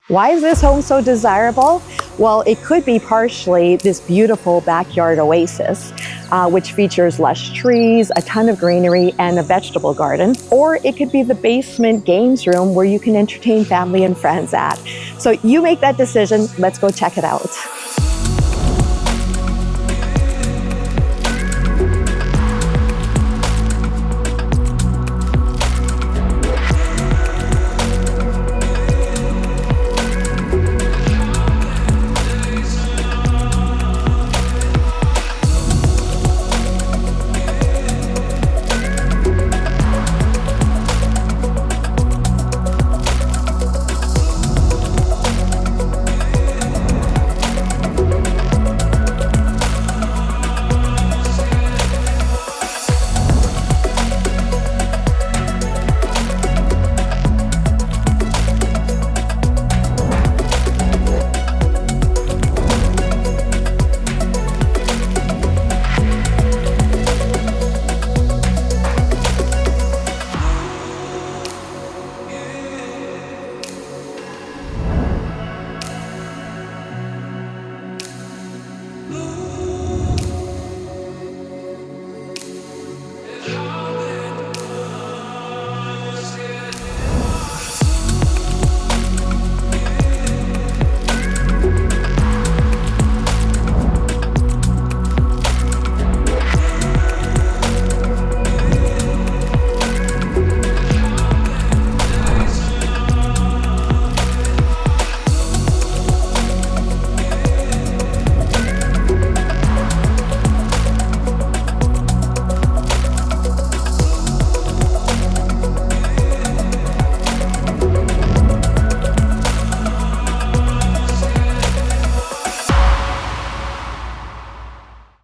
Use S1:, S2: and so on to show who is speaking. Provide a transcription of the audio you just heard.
S1: Why is this home so desirable? Well, it could be partially this beautiful backyard oasis, which features lush trees, a ton of greenery, and a vegetable garden. Or it could be the basement games room where you can entertain family and friends at. So you make that decision. Let's go check it out.